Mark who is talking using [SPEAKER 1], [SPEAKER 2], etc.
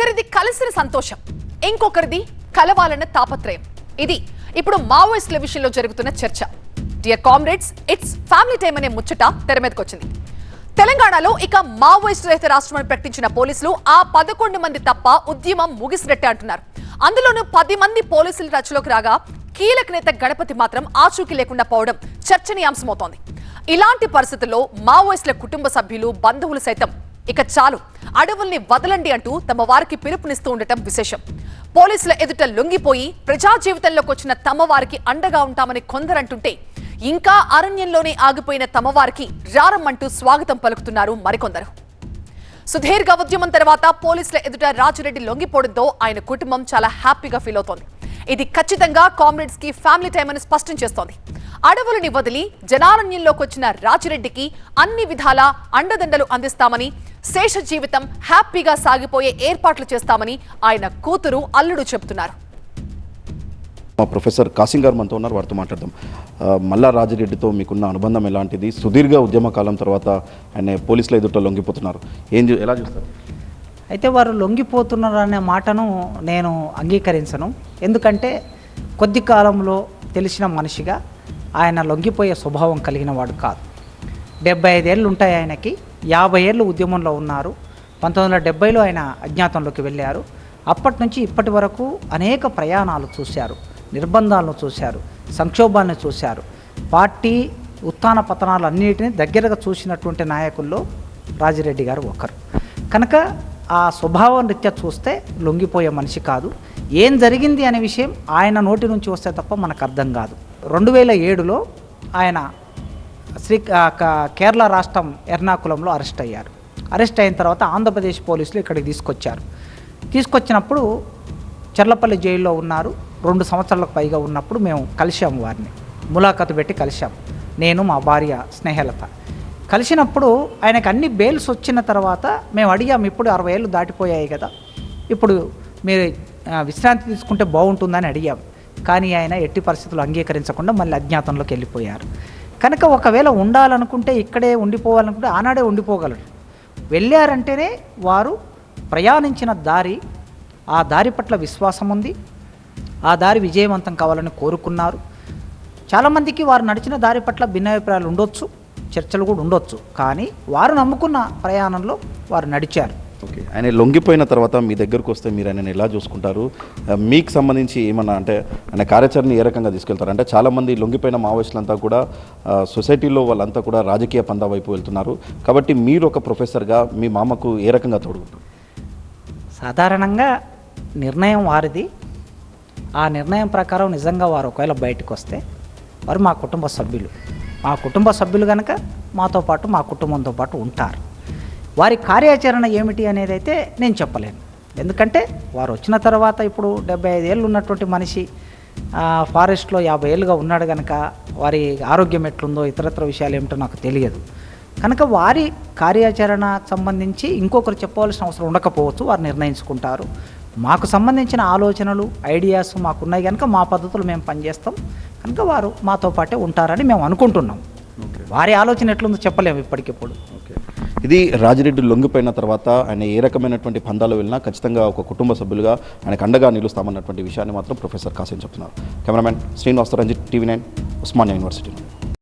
[SPEAKER 1] ఒకరిది కలిసిన సంతోషం, ఇంకొకరిది కలవాలన్న తాపత్రయం. ఇది ఇప్పుడు మావోయిస్టుల విషయంలో జరుగుతున్న చర్చ. Dear comrades, it's family time అనే ముచ్చట తెర మీదకొచ్చింది. తెలంగాణలో ఇక మావోయిస్టు రహిత రాష్ట్రమని ప్రకటించిన పోలీసులు ఆ 11 మంది తప్ప ఉద్యమం ముగిసినట్టే అంటున్నారు. అందులోనూ 10 మంది పోలీసులు రచలోకి రాగా కీలక నేత గణపతి మాత్రం ఆచూకీ లేకుండా పోవడం చర్చనీయాంశమవుతోంది. ఇలాంటి పరిస్థితుల్లో మావోయిస్టుల కుటుంబ సభ్యులు, బంధువులు సైతం ఇక చాలు, అడవుల్ని వదలండి అంటూ తమ వారికి పిలుపునిస్తూ ఉండటం విశేషం. పోలీసుల ఎదుట లొంగిపోయి ప్రజా జీవితంలోకి వచ్చిన తమ వారికి అండగా ఉంటామని కొందరంటుంటే, ఇంకా అరణ్యంలోనే ఆగిపోయిన తమ వారికి రారమ్మంటూ స్వాగతం పలుకుతున్నారు మరికొందరు. సుదీర్ఘ ఉద్యమం తర్వాత పోలీసుల ఎదుట రాజిరెడ్డి లొంగిపోవడంతో ఆయన కుటుంబం చాలా హ్యాపీగా ఫీల్ అవుతోంది. ఇది ఖచ్చితంగా కామ్రేడ్స్ కి ఫ్యామిలీ టైం అని స్పష్టం చేస్తోంది. అడవులని వదిలి జనారణ్యంలోకి వచ్చిన రాజిరెడ్డికి అన్ని విధాలా అండదండలు అందిస్తామని, శేష జీవితం హ్యాపీగా సాగిపోయే ఏర్పాట్లు చేస్తామని ఆయన కూతురు, అల్లుడు చెబుతున్నారు.
[SPEAKER 2] ప్రొఫెసర్ కాసిం గారు మనతో ఉన్నారు, వారితో మాట్లాడదాం. మల్లా రాజిరెడ్డితో మీకున్న అనుబంధం ఎలాంటిది? సుదీర్ఘ ఉద్యమ కాలం తర్వాత ఆయన పోలీసుల ఎదుట లొంగిపోతున్నారు, ఎలా చూస్తారు?
[SPEAKER 3] అయితే వారు లొంగిపోతున్నారు అనే మాటను నేను అంగీకరించను. ఎందుకంటే కొద్ది కాలంలో తెలిసిన మనిషిగా ఆయన లొంగిపోయే స్వభావం కలిగిన వాడు కాదు. 75 ఏళ్ళు ఉంటాయి ఆయనకి. 50 ఏళ్ళు ఉద్యమంలో ఉన్నారు. 1970లో ఆయన అజ్ఞాతంలోకి వెళ్ళారు. అప్పటి నుంచి ఇప్పటి వరకు అనేక ప్రయాణాలు చూశారు, నిర్బంధాలను చూశారు, సంక్షోభాన్ని చూశారు. పార్టీ ఉత్థాన పతనాలు అన్నిటినీ దగ్గరగా చూసినటువంటి నాయకుల్లో రాజిరెడ్డి గారు ఒకరు. కనుక ఆ స్వభావం రీత్యా చూస్తే లొంగిపోయే మనిషి కాదు. ఏం జరిగింది అనే విషయం ఆయన నోటి నుంచి వస్తే తప్ప మనకు అర్థం కాదు. 2007లో ఆయన కేరళ రాష్ట్రం ఎర్నాకులంలో అరెస్ట్ అయ్యారు. అరెస్ట్ అయిన తర్వాత ఆంధ్రప్రదేశ్ పోలీసులు ఇక్కడికి తీసుకొచ్చినప్పుడు చర్లపల్లి జైల్లో ఉన్నారు. 2 సంవత్సరాలకు పైగా ఉన్నప్పుడు మేము కలిశాము, వారిని ములాఖతు పెట్టి కలిశాము, నేను మా భార్య స్నేహలత. కలిసినప్పుడు ఆయనకు అన్ని బెయిల్స్ వచ్చిన తర్వాత మేము అడిగాము, ఇప్పుడు 60 ఏళ్ళు దాటిపోయాయి కదా, ఇప్పుడు మీరు విశ్రాంతి తీసుకుంటే బాగుంటుందని అడిగాము. కానీ ఆయన ఎట్టి పరిస్థితులు అంగీకరించకుండా మళ్ళీ అజ్ఞాతంలోకి వెళ్ళిపోయారు. కనుక ఒకవేళ ఉండాలనుకుంటే, ఇక్కడే ఉండిపోవాలనుకుంటే ఆనాడే ఉండిపోగలరు. వెళ్ళారంటేనే వారు ప్రయాణించిన దారి, ఆ దారి పట్ల విశ్వాసం ఉంది, ఆ దారి విజయవంతం కావాలని కోరుకున్నారు. చాలామందికి వారు నడిచిన దారి పట్ల భిన్నాభిప్రాయాలు ఉండొచ్చు, చర్చలు కూడా ఉండొచ్చు. కానీ వారు నమ్ముకున్న ప్రయాణంలో వారు నడిచారు.
[SPEAKER 2] ఓకే, ఆయన లొంగిపోయిన తర్వాత మీ దగ్గరకు వస్తే మీరు ఆయన ఎలా చూసుకుంటారు? మీకు సంబంధించి ఏమన్నా అంటే ఆయన కార్యాచరణ ఏ రకంగా తీసుకెళ్తారు? అంటే చాలామంది లొంగిపోయిన మావోయిస్టులంతా కూడా సొసైటీలో వాళ్ళంతా కూడా రాజకీయ పందా వైపు వెళ్తున్నారు. కాబట్టి మీరు ఒక ప్రొఫెసర్గా మీ మామకు ఏ రకంగా తోడుకుంటారు?
[SPEAKER 3] సాధారణంగా నిర్ణయం వారిది. ఆ నిర్ణయం ప్రకారం నిజంగా వారు ఒకవేళ బయటకు వస్తే వారు మా కుటుంబ సభ్యులు కనుక మాతో పాటు, మా కుటుంబంతో పాటు ఉంటారు. వారి కార్యాచరణ ఏమిటి అనేది అయితే నేను చెప్పలేను. ఎందుకంటే వారు వచ్చిన తర్వాత ఇప్పుడు 75 ఏళ్ళు ఉన్నటువంటి మనిషి ఫారెస్ట్లో 50 ఏళ్ళుగా ఉన్నాడు కనుక వారి ఆరోగ్యం ఎట్లుందో, ఇతరత్ర విషయాలు ఏమిటో నాకు తెలియదు. కనుక వారి కార్యాచరణ సంబంధించి ఇంకొకరు చెప్పవలసిన అవసరం ఉండకపోవచ్చు, వారు నిర్ణయించుకుంటారు. మాకు సంబంధించిన ఆలోచనలు, ఐడియాస్ మాకున్నాయి కనుక మా పద్ధతులు మేము పనిచేస్తాం. కనుక వారు మాతో పాటే ఉంటారని మేము అనుకుంటున్నాం. వారి ఆలోచన ఎట్లుందో చెప్పలేము ఇప్పటికిప్పుడు.
[SPEAKER 2] ఓకే, ఇది రాజిరెడ్డి లొంగిపోయిన తర్వాత ఆయన ఏ రకమైనటువంటి పందాలు వెళ్ళినా ఖచ్చితంగా ఒక కుటుంబ సభ్యులుగా ఆయనకు అండగా నిలుస్తామన్నటువంటి విషయాన్ని మాత్రం ప్రొఫెసర్ కాసిం చెప్తున్నారు. Cameraman Srinivas, Ranjith, TV9, Osmania university.